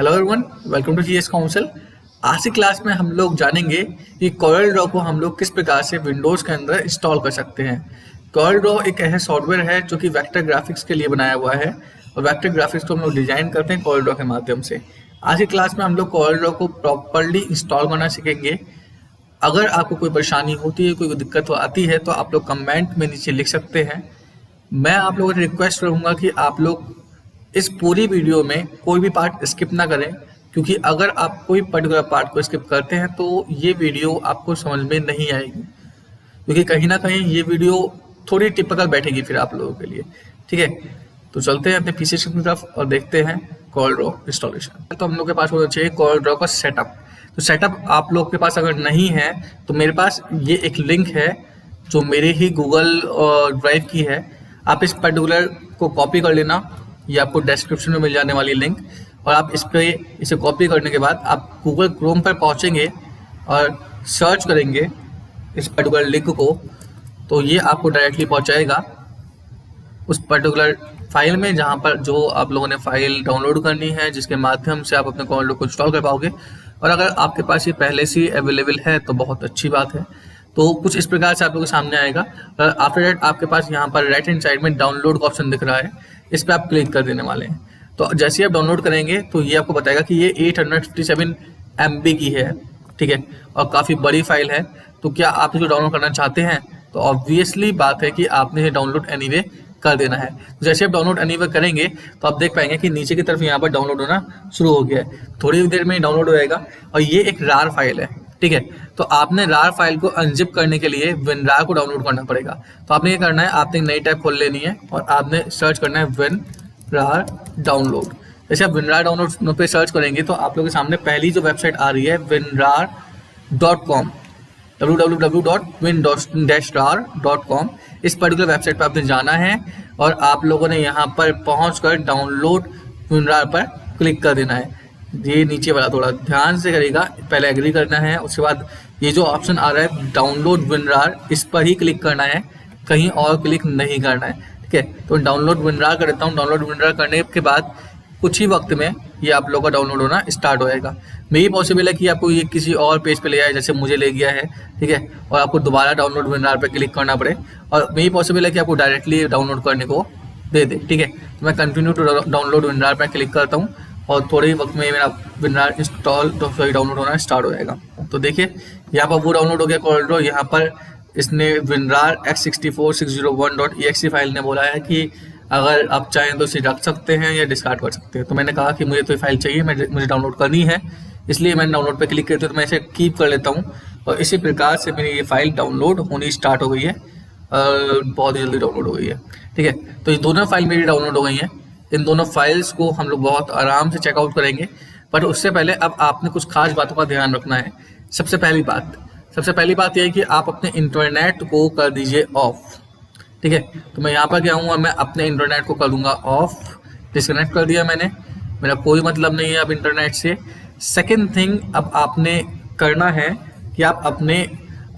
Hello everyone, welcome to GS Council. आज की class में हम लोग जानेंगे कि कॉरल ड्रॉ को हम लोग किस प्रकार से विंडोज़ के अंदर इंस्टॉल कर सकते हैं। कॉरल ड्रॉ एक ऐसा सॉफ्टवेयर है जो कि वेक्टर ग्राफिक्स के लिए बनाया हुआ है और वेक्टर ग्राफिक्स को हम लोग डिजाइन करते हैं कॉरल ड्रॉ के माध्यम से। आज की क्लास में हम लोग कॉरल ड्रॉ को प्रॉपरली इंस्टॉल करना सीखेंगे। अगर आपको कोई परेशानी होती है, कोई दिक्कत आती है, तो आप लोग कमेंट में नीचे लिख सकते हैं। मैं आप लोगों से रिक्वेस्ट करूँगा कि आप लोग इस पूरी वीडियो में कोई भी पार्ट स्किप ना करें, क्योंकि अगर आप कोई पर्टिकुलर पार्ट को स्किप करते हैं तो ये वीडियो आपको समझ में नहीं आएगी, क्योंकि कहीं ना कहीं ये वीडियो थोड़ी टिपिकल बैठेगी फिर आप लोगों के लिए। ठीक है, तो चलते हैं अपने पीसी की तरफ और देखते हैं कॉरल ड्रॉ इंस्टॉलेशन। तो हम लोग के पास होना चाहिए कॉरल ड्रॉ का सेटअप। तो सेटअप आप लोग के पास अगर नहीं है तो मेरे पास ये एक लिंक है जो मेरे ही गूगल ड्राइव की है। आप इस पर्टिकुलर को कॉपी कर लेना, ये आपको डिस्क्रिप्शन में मिल जाने वाली लिंक, और आप इसे कॉपी करने के बाद आप गूगल क्रोम पर पहुंचेंगे और सर्च करेंगे इस पर्टिकुलर लिंक को, तो ये आपको डायरेक्टली पहुंचाएगा उस पर्टिकुलर फाइल में जहां पर जो आप लोगों ने फाइल डाउनलोड करनी है, जिसके माध्यम से आप अपने कॉरल ड्रॉ को इंस्टॉल कर पाओगे। और अगर आपके पास ये पहले से अवेलेबल है तो बहुत अच्छी बात है। तो कुछ इस प्रकार से आप लोगों के सामने आएगा। आफ्टर दैट आपके पास यहाँ पर राइट हैंड साइड में डाउनलोड का ऑप्शन दिख रहा है, इस पर आप क्लिक कर देने वाले हैं। तो जैसे ही आप डाउनलोड करेंगे तो ये आपको बताएगा कि ये 857 MB की है। ठीक है, और काफ़ी बड़ी फाइल है। तो क्या आप इसको डाउनलोड करना चाहते हैं, तो ऑब्वियसली बात है कि आपने ये डाउनलोड एनीवे कर देना है। तो जैसे आप डाउनलोड एनीवे करेंगे तो आप देख पाएंगे कि नीचे की तरफ यहाँ पर डाउनलोड होना शुरू हो गया है। थोड़ी देर में डाउनलोड हो जाएगा और ये एक रार फाइल है। ठीक है, तो आपने रार फाइल को अनजिप करने के लिए विनरार को डाउनलोड करना पड़ेगा। तो आपने ये करना है, आपने एक नई टैब खोल लेनी है और आपने सर्च करना है विनरार डाउनलोड। जैसे आप विनरार डाउनलोड पे सर्च करेंगे तो आप लोगों के सामने पहली जो वेबसाइट आ रही है winrar.com, www.win-rar.com। इस पर्टिकुलर वेबसाइट पर आपने जाना है और आप लोगों ने यहाँ पर पहुँचकर डाउनलोड विनरार पर क्लिक कर देना है। ये नीचे वाला थोड़ा ध्यान से करेगा, पहले एग्री करना है, उसके बाद ये जो ऑप्शन आ रहा है डाउनलोड विनरार, इस पर ही क्लिक करना है, कहीं और क्लिक नहीं करना है। ठीक है, तो डाउनलोड विनरार कर देता हूँ। डाउनलोड विनरार करने के बाद कुछ ही वक्त में ये आप लोगों का डाउनलोड होना स्टार्ट हो जाएगा। मेरी पॉसिबल है कि आपको ये किसी और पेज पे ले जाए, जैसे मुझे ले गया है। ठीक है, और आपको दोबारा डाउनलोड विनरार पे क्लिक करना पड़े, और मेरी पॉसिबल है कि आपको डायरेक्टली डाउनलोड करने को दे दे। ठीक है, तो मैं कंटिन्यू टू डाउनलोड विनरार पर क्लिक करता हूँ और थोड़े ही वक्त में मेरा विनरार डाउनलोड होना स्टार्ट हो जाएगा। तो देखिए यहाँ पर वो डाउनलोड हो गया कॉरल ड्रॉ। यहाँ पर इसने विनरार x64601.exe फाइल ने बोला है कि अगर आप चाहें तो इसे रख सकते हैं या डिस्कार्ड कर सकते हैं। तो मैंने कहा कि मुझे तो ये फाइल चाहिए, मुझे डाउनलोड करनी है, इसलिए मैंने डाउनलोड पे क्लिक किया। तो मैं इसे कीप कर लेता हूँ और इसी प्रकार से मेरी ये फाइल डाउनलोड होनी स्टार्ट हो गई है और बहुत जल्दी डाउनलोड हो गई है। ठीक है, तो ये दोनों फाइल मेरी डाउनलोड हो गई हैं। इन दोनों फाइल्स को हम लोग बहुत आराम से चेकआउट करेंगे, बट उससे पहले अब आपने कुछ खास बातों का ध्यान रखना है। सबसे पहली बात यह है कि आप अपने इंटरनेट को कर दीजिए ऑफ। ठीक है, तो मैं यहाँ पर क्या हूँ, मैं अपने इंटरनेट को कर दूंगा ऑफ। डिस्कनेक्ट कर दिया मैंने, मेरा कोई मतलब नहीं है अब इंटरनेट से। सेकेंड थिंग अब आपने करना है कि आप अपने,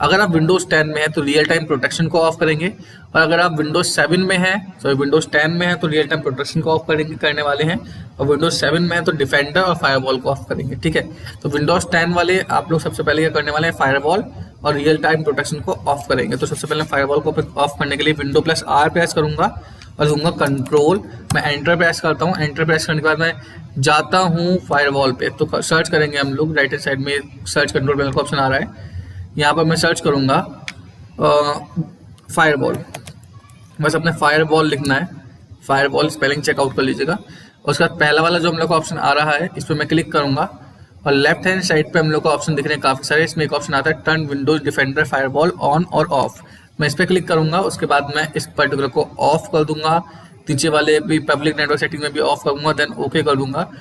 अगर आप विंडोज़ 10 में है तो रियल टाइम प्रोटेक्शन को ऑफ करेंगे, और अगर आप विंडोज़ 7 में है, विंडोज़ 10 में है तो रियल टाइम प्रोटेक्शन को ऑफ करने वाले हैं, और विंडोज़ 7 में है तो डिफेंडर और फायरवॉल को ऑफ करेंगे। ठीक है, तो विंडोज़ 10 वाले आप लोग सबसे पहले क्या करने वाले हैं, फायरवॉल और रियल टाइम प्रोटेक्शन को ऑफ करेंगे। तो सबसे पहले फायरवॉल को ऑफ करने के लिए Windows+R प्रेस करूंगा और दूंगा कंट्रोल, मैं एंटर प्रेस करता हूँ। एंटर प्रेस करने के बाद मैं जाता हूँ फायरवॉल पे। तो सर्च करेंगे हम लोग, राइट हैंड साइड में सर्च कंट्रोल पैनल का ऑप्शन आ रहा है, यहाँ पर मैं सर्च करूँगा फायरवॉल। बस अपने फायरवॉल लिखना है, फायरवॉल स्पेलिंग चेकआउट कर लीजिएगा। उसके बाद पहला वाला जो हम लोग का ऑप्शन आ रहा है, इस पर मैं क्लिक करूँगा और लेफ्ट हैंड साइड पे हम लोग को ऑप्शन दिख रहे हैं काफ़ी सारे। इसमें एक ऑप्शन आता है turn Windows defender firewall on और ऑफ। मैं इस पर क्लिक करूँगा, उसके बाद मैं इस पर्टिकुलर को ऑफ कर दूंगा। नीचे वाले भी पब्लिक नेटवर्क सेटिंग में भी ऑफ करूँगा, देन ओके कर दूंगा।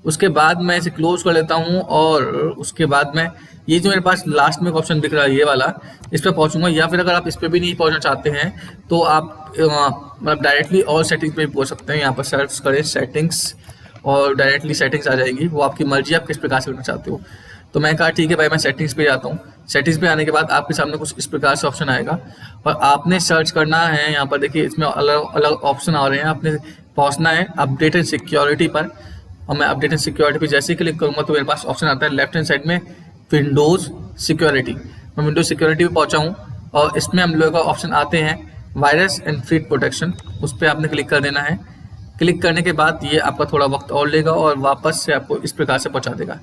उसके बाद मैं इसे क्लोज कर लेता हूँ और उसके बाद मैं ये जो मेरे पास लास्ट में ऑप्शन दिख रहा है ये वाला, इस पर पहुँचूंगा। या फिर अगर आप इस पर भी नहीं पहुँचना चाहते हैं तो आप मतलब डायरेक्टली और सेटिंग्स में भी पहुँच सकते हैं। यहाँ पर सर्च करें सेटिंग्स और डायरेक्टली सेटिंग्स आ जाएगी, वो आपकी मर्जी, आप किस प्रकार से करना चाहते हो। तो मैं कहा ठीक है भाई, मैं सेटिंग्स पे जाता हूँ। सेटिंग्स पे आने के बाद आपके सामने कुछ इस प्रकार से ऑप्शन आएगा और आपने सर्च करना है। यहाँ पर देखिए इसमें अलग अलग ऑप्शन आ रहे हैं, आपने पहुँचना है अपडेटेड सिक्योरिटी पर। और मैं अपडेट एंड सिक्योरिटी पे जैसे ही क्लिक करूंगा तो मेरे पास ऑप्शन आता है लेफ्ट हैंड साइड में विंडोज सिक्योरिटी। मैं विंडोज सिक्योरिटी पे पहुंचा हूँ और इसमें हम लोगों का ऑप्शन आते हैं वायरस एंड थ्रेट प्रोटेक्शन, उस पर आपने क्लिक कर देना है। क्लिक करने के बाद ये आपका थोड़ा वक्त और लेगा और वापस से आपको इस प्रकार से पहुंचा देगा।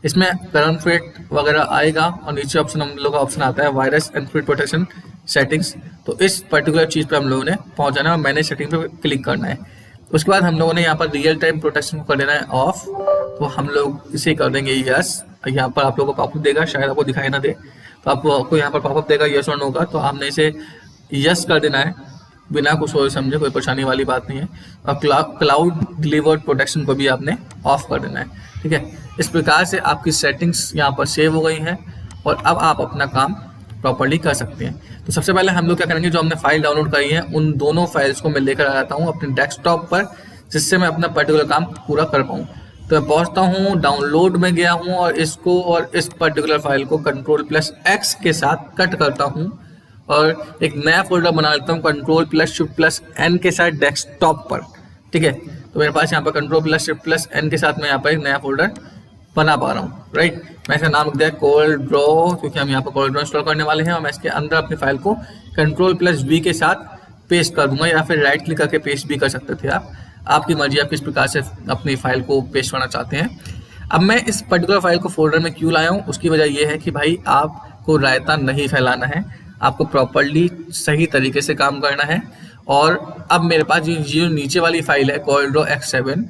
इसमें करंट थ्रेट वगैरह आएगा और नीचे ऑप्शन हम लोग का ऑप्शन आता है virus and threat protection settings. तो इस पर्टिकुलर चीज़ पे हम लोगों ने पहुंच जाना है और मैंने सेटिंग पे क्लिक करना है। उसके बाद हम लोगों ने यहाँ पर रियल टाइम प्रोटेक्शन को कर देना है ऑफ, तो हम लोग इसे कर देंगे यस। यहाँ पर आप लोगों को पॉपअप देगा, शायद आपको दिखाई ना दे, तो आपको यहाँ पर पॉपअप देगा यस और नो का, तो आपने इसे यस कर देना है बिना कुछ सोच समझे, कोई परेशानी वाली बात नहीं है। और क्लाउड डिलीवर्ड प्रोटेक्शन को भी आपने ऑफ कर देना है, ठीक है। इस प्रकार से आपकी सेटिंग्स यहाँ पर सेव हो गई हैं और अब आप अपना काम प्रॉपर्ली कर सकते हैं। तो सबसे पहले हम लोग क्या करेंगे, जो हमने फाइल डाउनलोड करी है उन दोनों फाइल्स को मैं लेकर आ जाता हूँ अपने डेस्कटॉप पर, जिससे मैं अपना पर्टिकुलर काम पूरा कर पाऊँ। तो मैं पहुँचता हूँ, डाउनलोड में गया हूँ और इसको और इस पर्टिकुलर फाइल को Ctrl+X के साथ कट करता हूँ और एक नया फोल्डर बना लेता हूँ Ctrl+Shift+N के साथ डेस्कटॉप पर, ठीक है। तो मेरे पास यहाँ पर Ctrl+Shift+N के साथ मैं यहाँ पर एक नया फोल्डर बना पा रहा हूँ, राइट। मैं इसका नाम रख दिया CorelDRAW, क्योंकि हम यहाँ पर CorelDRAW इंस्टॉल करने वाले हैं और मैं इसके अंदर अपनी फाइल को Ctrl+V के साथ पेस्ट कर दूंगा, या फिर राइट क्लिक करके पेस्ट भी कर सकते थे आप, आपकी मर्जी, आप किस प्रकार से अपनी फाइल को पेस्ट करना चाहते हैं। अब मैं इस पर्टिकुलर फाइल को फोल्डर में क्यों लाया हूँ, उसकी वजह यह है कि भाई आपको रायता नहीं फैलाना है, आपको प्रॉपर्ली सही तरीके से काम करना है। और अब मेरे पास जो नीचे वाली फाइल है CorelDRAW X7,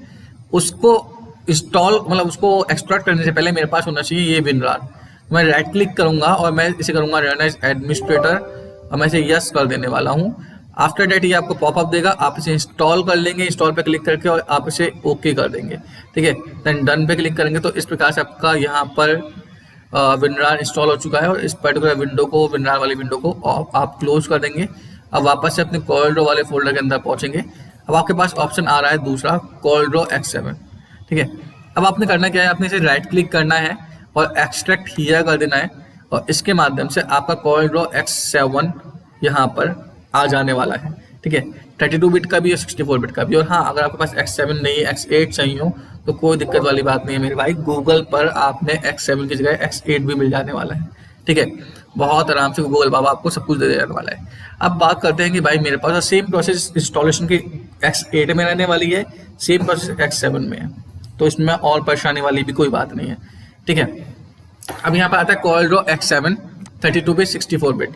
उसको इंस्टॉल मतलब उसको एक्सट्रैक्ट करने से पहले मेरे पास होना चाहिए ये WinRAR। मैं राइट क्लिक करूंगा और मैं इसे करूंगा रन एज एडमिनिस्ट्रेटर और मैं इसे यस कर देने वाला हूँ। आफ्टर डेट ये आपको पॉपअप देगा, आप इसे इंस्टॉल कर लेंगे, इंस्टॉल पे क्लिक करके और आप इसे ओके कर देंगे, ठीक है। देन डन पे क्लिक करेंगे तो इस प्रकार से आपका यहाँ पर WinRAR इंस्टॉल हो चुका है और इस पर्टिकुलर विंडो को, WinRAR वाली विंडो को आप क्लोज कर देंगे। अब वापस से अपने CorelDRAW वाले फोल्डर के अंदर पहुंचेंगे। अब आपके पास ऑप्शन आ रहा है दूसरा CorelDRAW X7, ठीक है। अब आपने करना क्या है, आपने इसे राइट क्लिक करना है और एक्सट्रैक्ट हियर कर देना है और इसके माध्यम से आपका CorelDRAW X7 यहाँ पर आ जाने वाला है, ठीक है। 32 बिट का भी और 64 बिट का भी। और हाँ, अगर आपके पास X7 नहीं है, X8 चाहिए हो तो कोई दिक्कत वाली बात नहीं है मेरे भाई, गूगल पर आपने X7 की जगह X8 भी मिल जाने वाला है, ठीक है। बहुत आराम से गूगल बाबा आपको सब कुछ दे देने वाला है। अब बात करते हैं कि भाई मेरे पास सेम प्रोसेस इंस्टॉलेशन की X8 में रहने वाली है, सेम प्रोसेस X7 में है, तो इसमें और परेशानी वाली भी कोई बात नहीं है, ठीक है। अब यहाँ पर आता है CorelDRAW X7 32 बिट 64 बिट।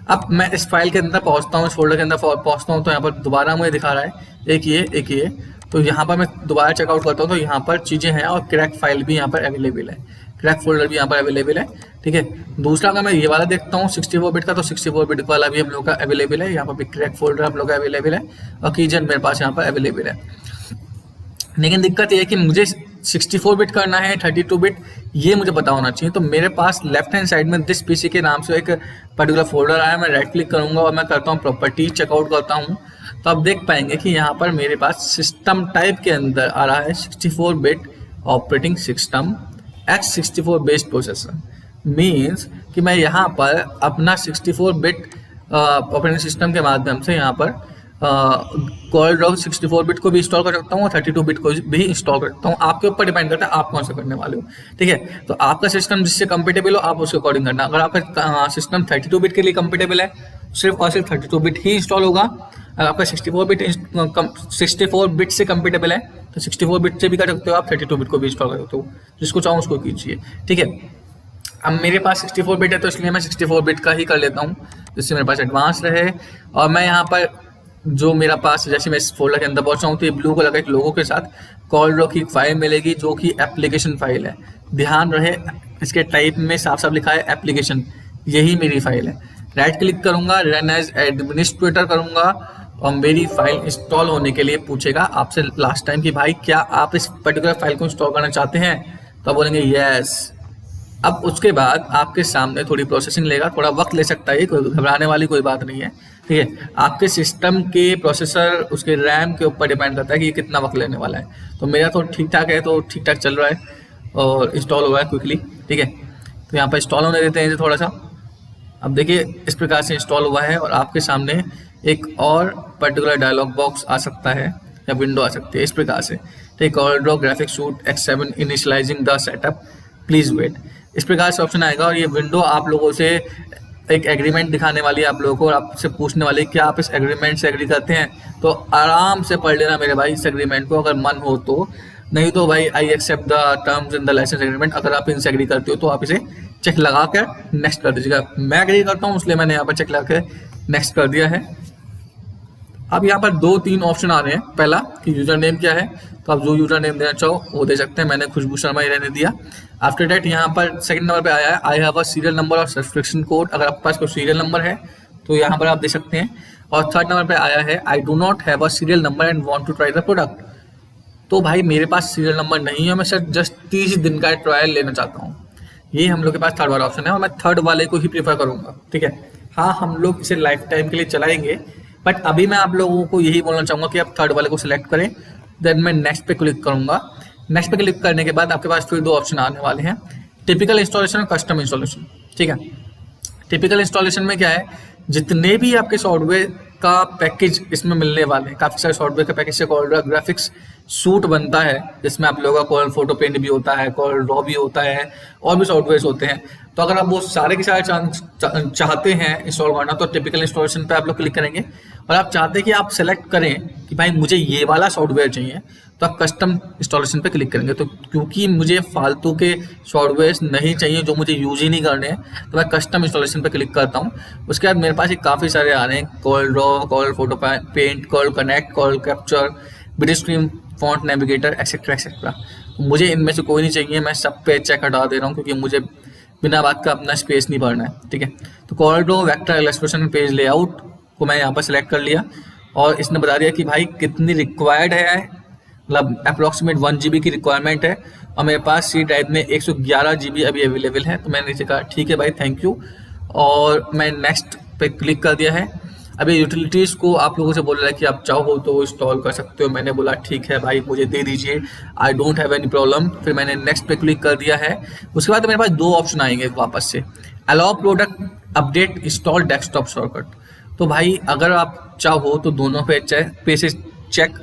अब मैं इस फाइल के अंदर पहुँचता हूँ, इस फोल्डर के अंदर पहुँचता हूँ, तो यहाँ पर दोबारा मुझे दिखा रहा है एक ये, तो यहाँ पर मैं दोबारा चेकआउट करता हूँ तो यहाँ पर चीज़ें हैं और क्रैक फाइल भी यहाँ पर अवेलेबल है, क्रैक फोल्डर भी यहाँ पर अवेलेबल है, ठीक है। दूसरा अगर मैं ये वाला देखता हूँ 64 बिट का, तो 64 बिट वाला भी हम लोग का अवेलेबल है, यहाँ पर भी क्रैक फोल्डर हम लोग का अवेलेबल है और कीजन मेरे पास यहाँ पर अवेलेबल है। लेकिन दिक्कत ये है कि मुझे 64 बिट करना है 32 बिट, ये मुझे पता होना चाहिए। तो मेरे पास लेफ्ट हैंड साइड में दिस पीसी के नाम से एक पर्टिकुलर फोल्डर आया, मैं राइट क्लिक करूंगा और मैं करता हूँ प्रॉपर्टी चेकआउट करता हूँ, तो आप देख पाएंगे कि यहाँ पर मेरे पास सिस्टम टाइप के अंदर आ रहा है 64 bit operating system X64 based processor. Means कि मैं यहाँ पर अपना 64 बिट ऑपरेटिंग सिस्टम के माध्यम से यहाँ पर CorelDRAW 64 बिट को भी इंस्टॉल कर सकता हूँ और 32 बिट को भी इंस्टॉल कर सकता हूँ। आपके ऊपर डिपेंड करता है आप कौन सा करने वाले हो, ठीक है। तो आपका सिस्टम जिससे कंपेटेबल हो आप उसके अकॉर्डिंग करना। अगर आपका सिस्टम 32 बिट के लिए कंपेटेबल है, सिर्फ और सिर्फ 32 बिट ही इंस्टॉल होगा। अगर आपका 64 बिट से कंपेटेबल है तो 64 बिट से भी कर सकते हो, आप 32 बिट को भी इंस्टॉल कर सकते हो, जिसको चाहो उसको कीजिए, ठीक है। अब मेरे पास 64 बिट है तो इसलिए मैं 64 बिट का ही कर लेता हूँ, जिससे मेरे पास एडवांस रहे। और मैं यहाँ पर जो मेरा पास, जैसे मैं इस फोल्डर के अंदर पहुंचा हूँ तो ये ब्लू कलर का एक लोगो के साथ CorelDRAW की फाइल मिलेगी जो कि एप्लीकेशन फाइल है। ध्यान रहे इसके टाइप में साफ साफ लिखा है एप्लीकेशन, यही मेरी फाइल है। राइट क्लिक करूंगा, रन एज एडमिनिस्ट्रेटर करूंगा और मेरी फाइल इंस्टॉल होने के लिए पूछेगा आपसे लास्ट टाइम कि भाई क्या आप इस पर्टिकुलर फाइल को इंस्टॉल करना चाहते हैं, तो आप बोलेंगे यस। अब उसके बाद आपके सामने थोड़ी प्रोसेसिंग लेगा, थोड़ा वक्त ले सकता है, कोई घबराने वाली कोई बात नहीं है, ठीक है। आपके सिस्टम के प्रोसेसर उसके रैम के ऊपर डिपेंड करता है कि ये कितना वक्त लेने वाला है। तो मेरा तो ठीक ठाक है, तो ठीक ठाक चल रहा है और इंस्टॉल हुआ है क्विकली, ठीक है। तो यहाँ पर इंस्टॉल होने देते हैं थोड़ा सा। अब देखिए इस प्रकार से इंस्टॉल हुआ है और आपके सामने एक और पर्टिकुलर डायलॉग बॉक्स आ सकता है या विंडो आ सकती है इस प्रकार से। ठीक, CorelDRAW graphic suite X7 initialising the setup, please wait, इस प्रकार से ऑप्शन आएगा। और ये विंडो आप लोगों से एक एग्रीमेंट दिखाने वाली है आप लोगों को, और आपसे पूछने वाली है कि आप इस एग्रीमेंट से एग्री करते हैं। तो आराम से पढ़ लेना मेरे भाई इस एग्रीमेंट को, अगर मन हो तो, नहीं तो भाई I accept the terms in the licence agreement, अगर आप इनसे एग्री करते हो तो आप इसे चेक लगा कर नेक्स्ट कर दीजिएगा। मैं एग्री करता हूँ इसलिए मैंने यहाँ पर चेक लगा के नेक्स्ट कर दिया है। अब यहाँ पर 2-3 ऑप्शन आ रहे हैं। पहला कि यूजर नेम क्या है, तो आप जो यूजर नेम देना चाहो वो दे सकते हैं, मैंने खुशबू शर्मा ही रहने दिया। आफ्टर डेट यहाँ पर सेकंड नंबर पे आया है I have a serial number और सब्सक्रिप्शन कोड, अगर आपके पास कोई सीरियल नंबर है तो यहाँ पर आप दे सकते हैं। और थर्ड नंबर पे आया है I do not have a serial number and want to try the product, तो भाई मेरे पास सीरियल नंबर नहीं है, मैं सिर्फ जस्ट 30 दिन का ट्रायल लेना चाहता हूँ। ये हम लोग के पास थर्ड वाला ऑप्शन है और मैं थर्ड वाले को ही प्रीफर करूँगा। ठीक है, हाँ हम लोग इसे लाइफ टाइम के लिए चलाएंगे, बट अभी मैं आप लोगों को यही बोलना चाहूँगा कि आप थर्ड वाले को सिलेक्ट करें। देन मैं नेक्स्ट पे क्लिक करूँगा। नेक्स्ट पे क्लिक करने के बाद आपके पास फिर 2 ऑप्शन आने वाले हैं, टिपिकल इंस्टॉलेशन और कस्टम इंस्टॉलेशन। ठीक है, टिपिकल इंस्टॉलेशन में क्या है, जितने भी आपके सॉफ्टवेयर का पैकेज इसमें मिलने वाले हैं, काफ़ी सारे सॉफ्टवेयर का पैकेज से CorelDRAW ग्राफिक्स सूट बनता है, जिसमें आप लोगों का Corel फोटो पेंट भी होता है, CorelDRAW भी होता है, और भी सॉफ्टवेयर होते हैं। तो अगर आप वो सारे के सारे चाहते हैं इंस्टॉल करना तो टिपिकल इंस्टॉलेशन पे आप लोग क्लिक करेंगे। और आप चाहते हैं कि आप सेलेक्ट करें कि भाई मुझे ये वाला सॉफ्टवेयर चाहिए, तो आप कस्टम इंस्टॉलेशन पे क्लिक करेंगे। तो क्योंकि मुझे फालतू के सॉफ्टवेयर नहीं चाहिए जो मुझे यूज ही नहीं करने हैं, तो मैं कस्टम इंस्टॉलेशन पे क्लिक करता हूँ। उसके बाद मेरे पास ये काफ़ी सारे आ रहे हैं, CorelDRAW, Corel photo paint, Corel connect, Corel capture, video stream, font navigator, etcetera etcetera. मुझे इनमें से कोई नहीं चाहिए, मैं सब पे चेक हटा दे रहा हूँ क्योंकि मुझे बिना बात का अपना स्पेस नहीं भरना है। ठीक है, तो CorelDRAW vector illustration page layout को मैं यहाँ पर सिलेक्ट कर लिया और इसने बता दिया कि भाई कितनी रिक्वायर्ड है, मतलब अप्रॉक्सीमेट 1 GB की रिक्वायरमेंट है और मेरे पास सी ड्राइव में 111 GB अभी अवेलेबल है। तो मैंने नीचे कहा ठीक है भाई थैंक यू, और मैं नेक्स्ट पे क्लिक कर दिया है। अभी यूटिलिटीज़ को आप लोगों से बोल रहा है कि आप चाहो तो इंस्टॉल कर सकते हो, मैंने बोला ठीक है भाई मुझे दे दीजिए, I don't have any problem. फिर मैंने नेक्स्ट पे क्लिक कर दिया है। उसके बाद मेरे पास 2 ऑप्शन आएंगे वापस से, allow product update, install desktop shortcut. तो भाई अगर आप चाहो तो दोनों पे से चेक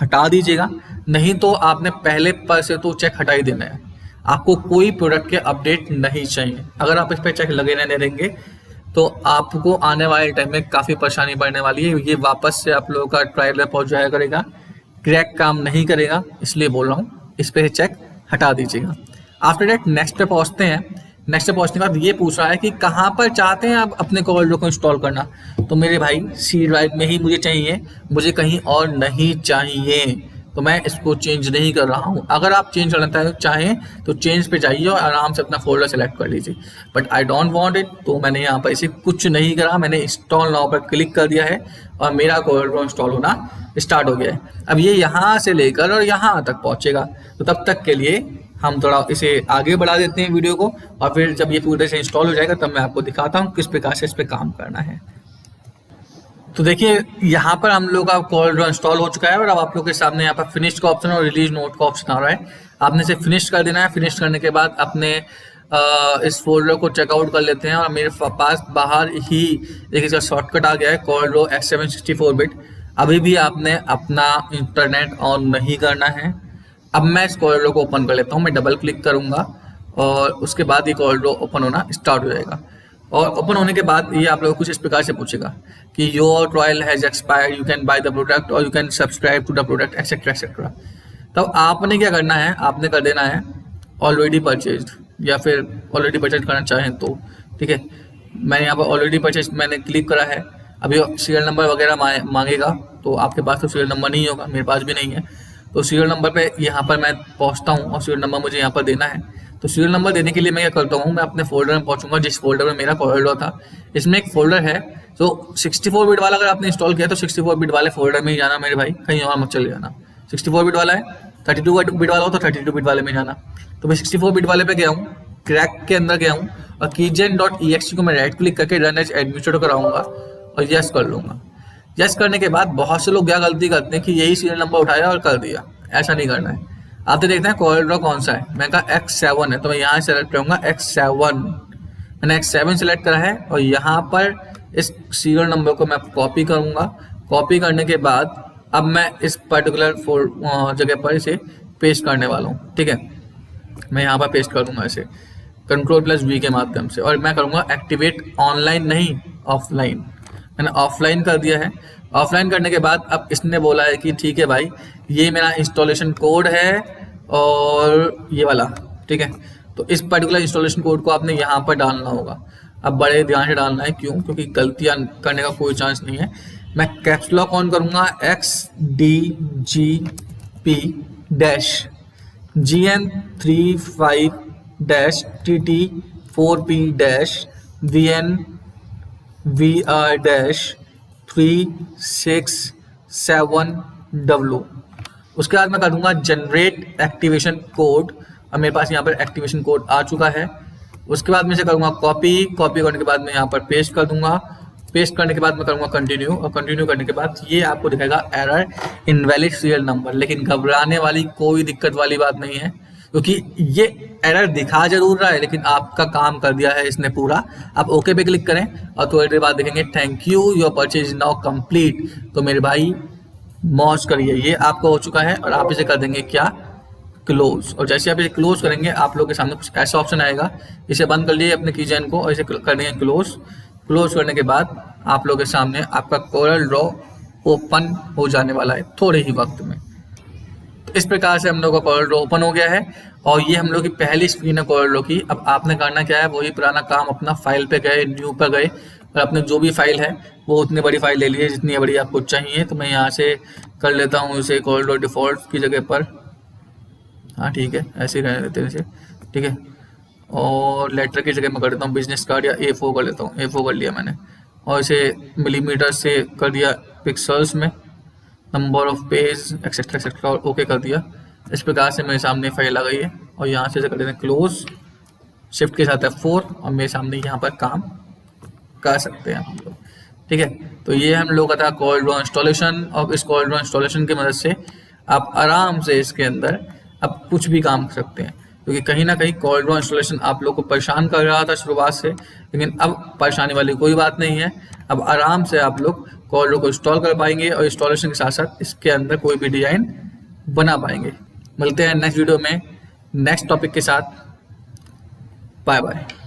हटा दीजिएगा, नहीं तो आपने पहले पर से तो चेक हटा ही देना है। आपको कोई प्रोडक्ट के अपडेट नहीं चाहिए। अगर आप इस पर चेक लगे रहने देंगे तो आपको आने वाले टाइम में काफ़ी परेशानी पड़ने वाली है। ये वापस से आप लोगों का ट्रायल में पहुँच जाया करेगा, क्रैक काम नहीं करेगा, इसलिए बोल रहा हूँ इस पर चेक हटा दीजिएगा। आफ्टर डेट नेक्स्ट पे पहुँचते हैं। नेक्स्ट पे पहुँचने के बाद ये पूछ रहा है कि कहाँ पर चाहते हैं आप अपने CorelDRAW को इंस्टॉल करना। तो मेरे भाई सी ड्राइव में ही मुझे चाहिए, मुझे कहीं और नहीं चाहिए, तो मैं इसको चेंज नहीं कर रहा हूँ। अगर आप चेंज करना चाहें तो चेंज पे जाइए और आराम से अपना फोल्डर सेलेक्ट कर लीजिए, but I don't want it, तो मैंने यहाँ पर इसे कुछ नहीं करा, मैंने इंस्टॉल नाउ पर क्लिक कर दिया है और मेरा CorelDRAW इंस्टॉल होना स्टार्ट हो गया है। अब ये यहाँ से लेकर और यहाँ तक पहुँचेगा, तो तब तक के लिए हम थोड़ा इसे आगे बढ़ा देते हैं वीडियो को, और फिर जब ये पूरे से इंस्टॉल हो जाएगा तब मैं आपको दिखाता हूँ किस प्रकार से इस पर काम करना है। तो देखिए यहाँ पर हम लोग का CorelDRAW इंस्टॉल हो चुका है और अब आप लोग के सामने यहाँ पर फिनिश का ऑप्शन और रिलीज नोट का ऑप्शन आ रहा है। आपने इसे फिनिश कर देना है। फिनिश करने के बाद अपने इस फोल्डर को चेकआउट कर लेते हैं और मेरे पास बाहर ही एक इसका शॉर्टकट आ गया है, CorelDRAW X7 64-bit। अभी भी आपने अपना इंटरनेट ऑन नहीं करना है। अब मैं इस CorelDRAW को ओपन कर लेता हूँ, मैं डबल क्लिक करूँगा और उसके बाद ये CorelDRAW ओपन होना स्टार्ट हो जाएगा। और ओपन होने के बाद ये आप लोगों को कुछ इस प्रकार से पूछेगा कि your trial has expired, you can buy the product और you can subscribe to the product etcetera etcetera. तब आपने क्या करना है, आपने कर देना है ऑलरेडी परचेज्ड, या फिर ऑलरेडी परचेज करना चाहें तो ठीक है। मैंने यहाँ पर ऑलरेडी परचेज मैंने क्लिक करा है। अभी सीरियल नंबर वगैरह मांगेगा, तो आपके पास तो सीरियल नंबर नहीं होगा, मेरे पास भी नहीं है। तो सीरियल नंबर पे यहाँ पर मैं पहुँचता हूँ और सीरियल नंबर मुझे यहाँ पर देना है। तो सीरियल नंबर देने के लिए मैं क्या करता हूँ, मैं अपने फोल्डर में पहुँचूंगा जिस फोल्डर में मेरा CorelDRAW था। इसमें एक फोल्डर है, तो 64-bit वाला अगर आपने इंस्टॉल किया तो 64-bit वाले फोल्डर में ही जाना मेरे भाई, कहीं और मत चले जाना। 64-bit वाला है, 32-bit वाला हो तो 32-bit वाले में जाना। तो मैं 64-bit वाले पे गया हूँ, क्रैक के अंदर गया हूँ और keygen.exe को मैं राइट क्लिक करके रन एज एडमिनिस्ट्रेटर कराऊंगा और यस कर लूँगा। यस करने के बाद बहुत से लोग क्या गलती करते हैं कि यही सीरियल नंबर उठाया और कर दिया, ऐसा नहीं करना है। आप तो देखते हैं CorelDRAW कौन सा है, मैं कहा X7 है, तो मैं यहाँ सेलेक्ट करूँगा X7। मैंने X7 सेलेक्ट करा है और यहाँ पर इस सीरियल नंबर को मैं कॉपी करूँगा। कॉपी करने के बाद अब मैं इस पर्टिकुलर जगह पर इसे पेस्ट करने वाला हूँ। ठीक है, मैं यहाँ पर पेस्ट कर दूंगा इसे Ctrl+V के माध्यम से, और मैं करूँगा एक्टिवेट ऑनलाइन नहीं ऑफलाइन। मैंने ऑफलाइन कर दिया है। ऑफलाइन करने के बाद अब इसने बोला है कि ठीक है भाई, ये मेरा इंस्टॉलेशन कोड है और ये वाला। ठीक है, तो इस पर्टिकुलर इंस्टॉलेशन कोड को आपने यहाँ पर डालना होगा। अब बड़े ध्यान से डालना है, क्यों? क्योंकि गलतियाँ करने का कोई चांस नहीं है। मैं कैप्स लॉक ऑन करूँगा, XDGP-5-TT4P-VN-VR-367W। उसके बाद मैं कर दूंगा जनरेट एक्टिवेशन कोड। अब मेरे पास यहाँ पर एक्टिवेशन कोड आ चुका है। उसके बाद मैं इसे करूँगा कॉपी करने के बाद मैं यहाँ पर पेस्ट कर दूंगा। पेस्ट करने के बाद मैं करूँगा कंटिन्यू, और कंटिन्यू करने के बाद ये आपको दिखाएगा एरर इनवैलिड सीरियल नंबर। लेकिन घबराने वाली कोई दिक्कत वाली बात नहीं है, क्योंकि ये एरर दिखा जरूर रहा है लेकिन आपका काम कर दिया है इसने पूरा। आप ओके पे क्लिक करें और थोड़ी देर बाद देखेंगे thank you, your purchase is now complete. तो मेरे भाई मौज करिए, ये आपका हो चुका है। और आप इसे कर देंगे क्या, क्लोज। और जैसे आप इसे क्लोज करेंगे आप लोग के सामने कुछ ऐसा ऑप्शन आएगा, इसे बंद कर लिए अपने कीचेन को और इसे कर देंगे क्लोज। क्लोज करने के बाद आप लोग के सामने आपका कोरल ड्रॉ ओपन हो जाने वाला है थोड़े ही वक्त में। तो इस प्रकार से हम लोग का कोरल ड्रॉ ओपन हो गया है, और ये हम लोग की पहली स्क्रीन है कोरल ड्रॉ की। अब आपने करना क्या है, वही पुराना काम, अपना फाइल पे गए, न्यू पे गए, और अपने जो भी फाइल है वो उतनी बड़ी फाइल ले लीजिए जितनी बड़ी आपको चाहिए। तो मैं यहाँ से कर लेता हूँ इसे कोरल ड्रॉ डिफॉल्ट की जगह पर। हाँ ठीक है, ऐसे ही रहने देते हैं इसे। ठीक है, और लेटर की जगह मैं कर देता हूँ बिजनेस कार्ड या A4 कर लेता हूँ। A4 कर लिया मैंने, और इसे मिलीमीटर से कर दिया पिक्सल्स में, number of page etcetera etcetera, और ओके कर दिया। इस प्रकार से मेरे सामने फाइल आ गई है, और यहाँ से कर देते हैं क्लोज, शिफ्ट के साथ F4, और मेरे सामने यहाँ पर काम कर सकते हैं हम लोग। ठीक है, तो ये हम लोग का था कोरल ड्रॉ इंस्टॉलेशन। और इस कोरल ड्रॉ इंस्टॉलेशन की मदद से आप आराम से इसके अंदर अब कुछ भी काम कर सकते हैं, क्योंकि कहीं ना कहीं कोरल ड्रॉ इंस्टॉलेशन आप लोग को परेशान कर रहा था शुरुआत से, लेकिन अब परेशानी वाली कोई बात नहीं है। अब आराम से आप लोग कोरल ड्रॉ को इंस्टॉल कर पाएंगे, और इंस्टॉलेशन के साथ साथ इसके अंदर कोई भी डिजाइन बना पाएंगे। मिलते हैं नेक्स्ट वीडियो में नेक्स्ट टॉपिक के साथ। Bye bye.